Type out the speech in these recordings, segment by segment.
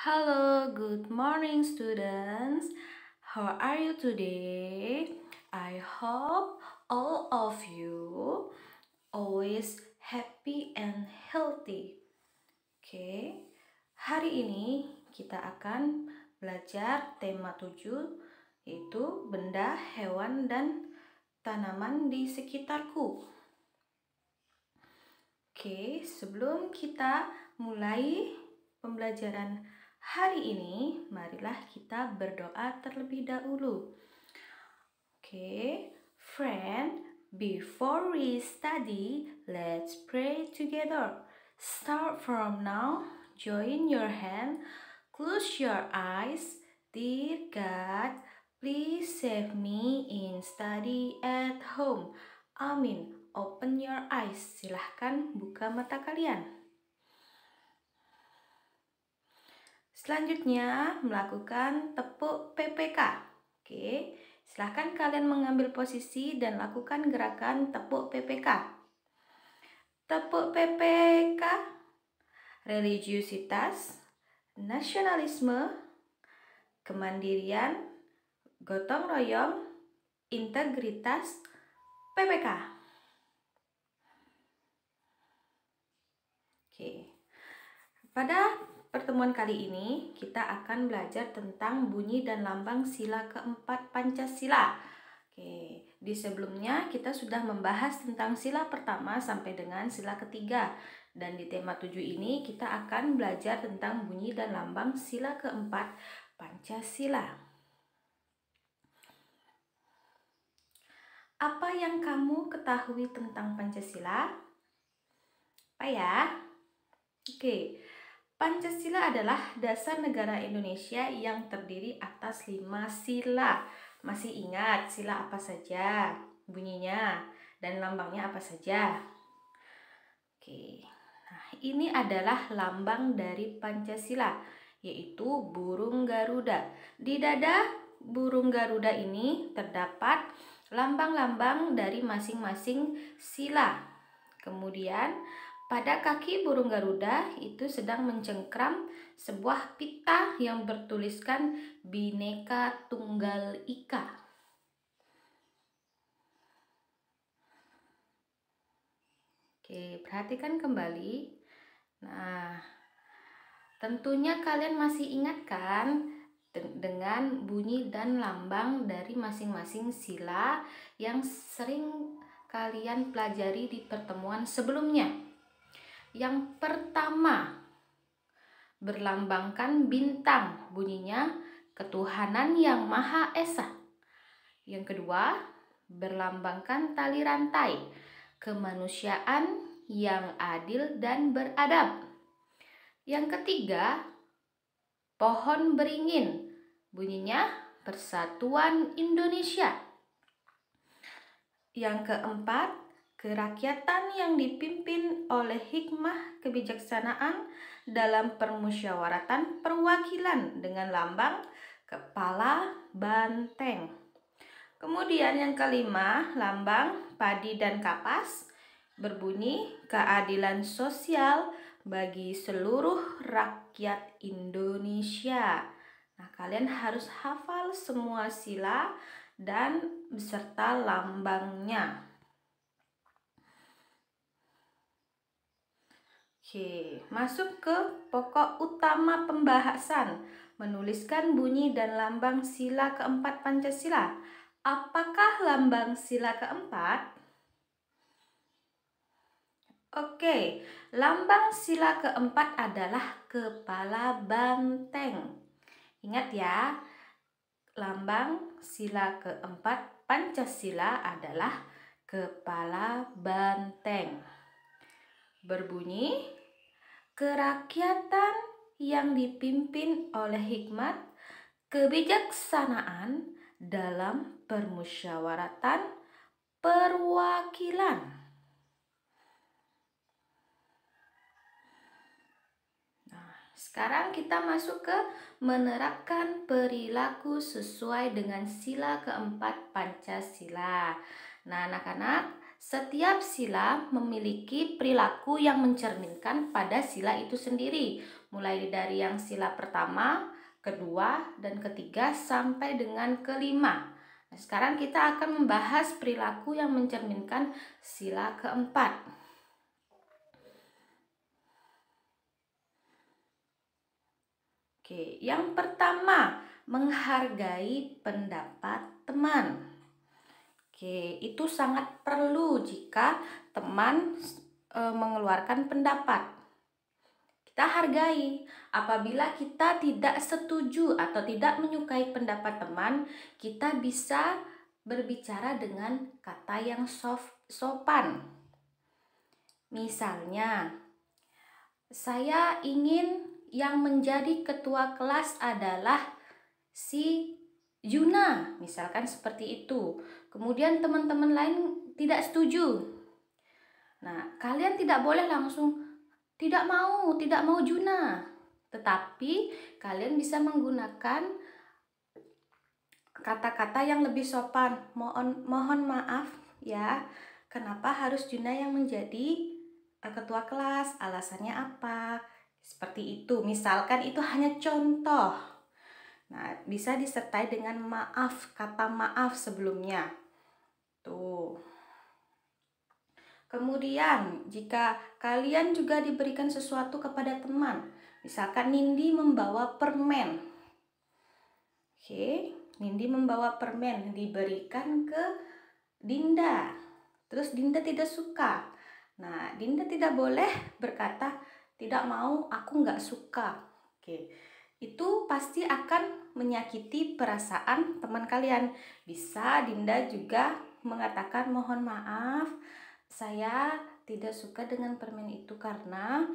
Hello, good morning, students. How are you today? I hope all of you always happy and healthy. Oke, hari ini kita akan belajar tema 7, yaitu benda, hewan, dan tanaman di sekitarku. Oke, sebelum kita mulai pembelajaran hari ini, marilah kita berdoa terlebih dahulu. Oke, friend, before we study, let's pray together. Start from now, join your hand, close your eyes. Dear God, please save me in study at home. Amin. Open your eyes. Silahkan buka mata kalian. Selanjutnya, melakukan tepuk PPK. Oke, silahkan kalian mengambil posisi dan lakukan gerakan tepuk PPK. Tepuk PPK, religiusitas, nasionalisme, kemandirian, gotong royong, integritas, PPK. Oke. Pada pertemuan kali ini kita akan belajar tentang bunyi dan lambang sila keempat Pancasila. Oke, di sebelumnya kita sudah membahas tentang sila pertama sampai dengan sila ketiga. Dan di tema 7 ini kita akan belajar tentang bunyi dan lambang sila keempat Pancasila. Apa yang kamu ketahui tentang Pancasila? Apa ya? Oke. Pancasila adalah dasar negara Indonesia yang terdiri atas 5 sila. Masih ingat sila apa saja, bunyinya, dan lambangnya apa saja? Oke, nah ini adalah lambang dari Pancasila, yaitu burung Garuda. Di dada burung Garuda ini terdapat lambang-lambang dari masing-masing sila. Kemudian pada kaki burung Garuda itu sedang mencengkram sebuah pita yang bertuliskan Bhinneka Tunggal Ika. Oke, perhatikan kembali. Nah, tentunya kalian masih ingat kan dengan bunyi dan lambang dari masing-masing sila yang sering kalian pelajari di pertemuan sebelumnya. Yang pertama, berlambangkan bintang, bunyinya ketuhanan yang Maha Esa. Yang kedua, berlambangkan tali rantai, kemanusiaan yang adil dan beradab. Yang ketiga, pohon beringin, bunyinya Persatuan Indonesia. Yang keempat, kerakyatan yang dipimpin oleh hikmah kebijaksanaan dalam permusyawaratan perwakilan dengan lambang kepala banteng. Kemudian yang kelima, lambang padi dan kapas, berbunyi keadilan sosial bagi seluruh rakyat Indonesia. Nah, kalian harus hafal semua sila dan beserta lambangnya. Oke, masuk ke pokok utama pembahasan, menuliskan bunyi dan lambang sila keempat Pancasila. Apakah lambang sila keempat? Oke, lambang sila keempat adalah kepala banteng. Ingat ya, lambang sila keempat Pancasila adalah kepala banteng. Berbunyi, kerakyatan yang dipimpin oleh hikmat kebijaksanaan dalam permusyawaratan perwakilan. Nah, sekarang kita masuk ke menerapkan perilaku sesuai dengan sila keempat Pancasila. Nah, anak-anak, Setiap sila memiliki perilaku yang mencerminkan pada sila itu sendiri, mulai dari yang sila pertama, kedua, dan ketiga sampai dengan kelima. Nah, sekarang kita akan membahas perilaku yang mencerminkan sila keempat. Oke, yang pertama, menghargai pendapat teman. Oke, itu sangat perlu jika teman mengeluarkan pendapat. Kita hargai. Apabila kita tidak setuju atau tidak menyukai pendapat teman, kita bisa berbicara dengan kata yang sopan. Misalnya, saya ingin yang menjadi ketua kelas adalah si Yuna, misalkan seperti itu. Kemudian teman-teman lain tidak setuju. Nah, kalian tidak boleh langsung tidak mau Juna. Tetapi kalian bisa menggunakan kata-kata yang lebih sopan. Mohon maaf ya, kenapa harus Juna yang menjadi ketua kelas? Alasannya apa? Seperti itu. Misalkan itu hanya contoh. Nah, bisa disertai dengan maaf, kata maaf sebelumnya. Tuh. Kemudian, jika kalian juga diberikan sesuatu kepada teman, misalkan Nindi membawa permen. Oke, Nindi membawa permen diberikan ke Dinda. Terus Dinda tidak suka. Nah, Dinda tidak boleh berkata, tidak mau, aku nggak suka. Oke, itu pasti akan menyakiti perasaan teman kalian. Bisa Dinda juga mengatakan, mohon maaf, saya tidak suka dengan permen itu karena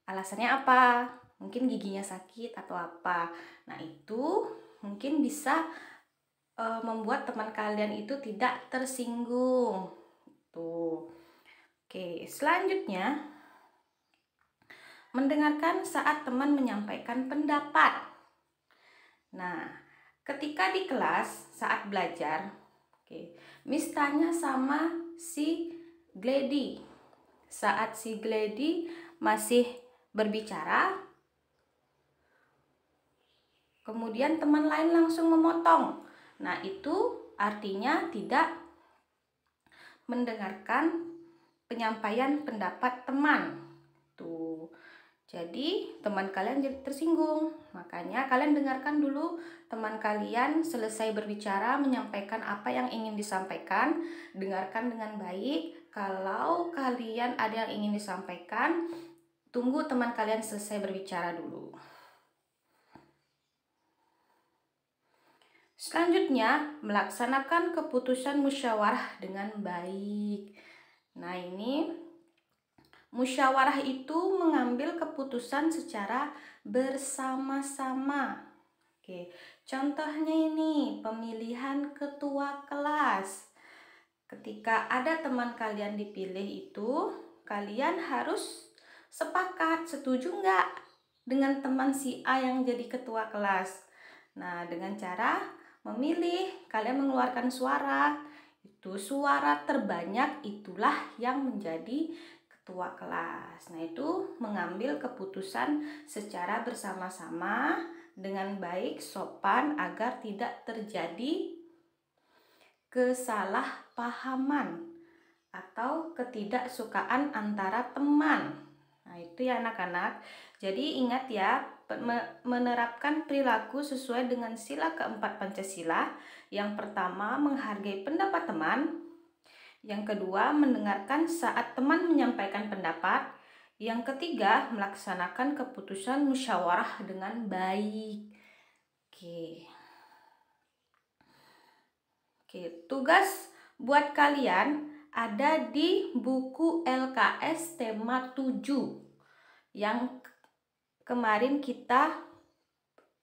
alasannya apa? Mungkin giginya sakit atau apa. Nah, itu mungkin bisa membuat teman kalian itu tidak tersinggung. Tuh. Oke, selanjutnya mendengarkan saat teman menyampaikan pendapat. Nah, ketika di kelas saat belajar, Miss tanya sama si Glady. Saat si Glady masih berbicara, kemudian teman lain langsung memotong. Nah, itu artinya tidak mendengarkan penyampaian pendapat teman. Tuh. Jadi teman kalian jadi tersinggung. Makanya kalian dengarkan dulu teman kalian selesai berbicara, menyampaikan apa yang ingin disampaikan. Dengarkan dengan baik. Kalau kalian ada yang ingin disampaikan, tunggu teman kalian selesai berbicara dulu. Selanjutnya, melaksanakan keputusan musyawarah dengan baik. Nah, ini musyawarah itu mengambil keputusan secara bersama-sama. Oke, contohnya ini pemilihan ketua kelas. Ketika ada teman kalian dipilih itu, kalian harus sepakat, setuju nggak dengan teman si A yang jadi ketua kelas. Nah, dengan cara memilih, kalian mengeluarkan suara. Itu suara terbanyak itulah yang menjadi ketua kelas. Nah, itu mengambil keputusan secara bersama-sama dengan baik, sopan agar tidak terjadi kesalahpahaman atau ketidaksukaan antara teman. Nah, itu ya anak-anak. Jadi ingat ya, menerapkan perilaku sesuai dengan sila keempat Pancasila. Yang pertama, menghargai pendapat teman. Yang kedua, mendengarkan saat teman menyampaikan pendapat. Yang ketiga, melaksanakan keputusan musyawarah dengan baik. Oke, tugas buat kalian ada di buku LKS tema 7 yang kemarin kita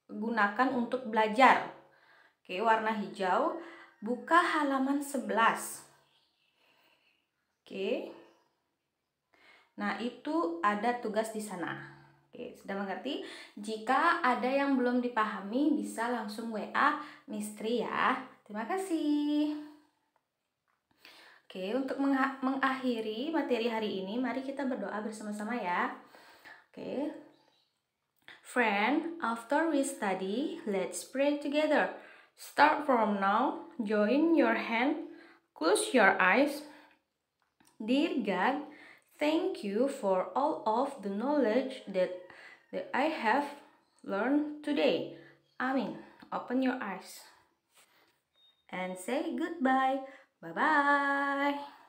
gunakan untuk belajar. Oke, warna hijau, buka halaman 11. Oke. Nah, itu ada tugas di sana. Oke, sudah mengerti? Jika ada yang belum dipahami, bisa langsung WA Mistri ya. Terima kasih. Oke, untuk mengakhiri materi hari ini, mari kita berdoa bersama-sama ya. Oke. Friend, after we study, let's pray together. Start from now, join your hand, close your eyes. Dear God, thank you for all of the knowledge that I have learned today. Amen. Open your eyes and say goodbye. Bye-bye.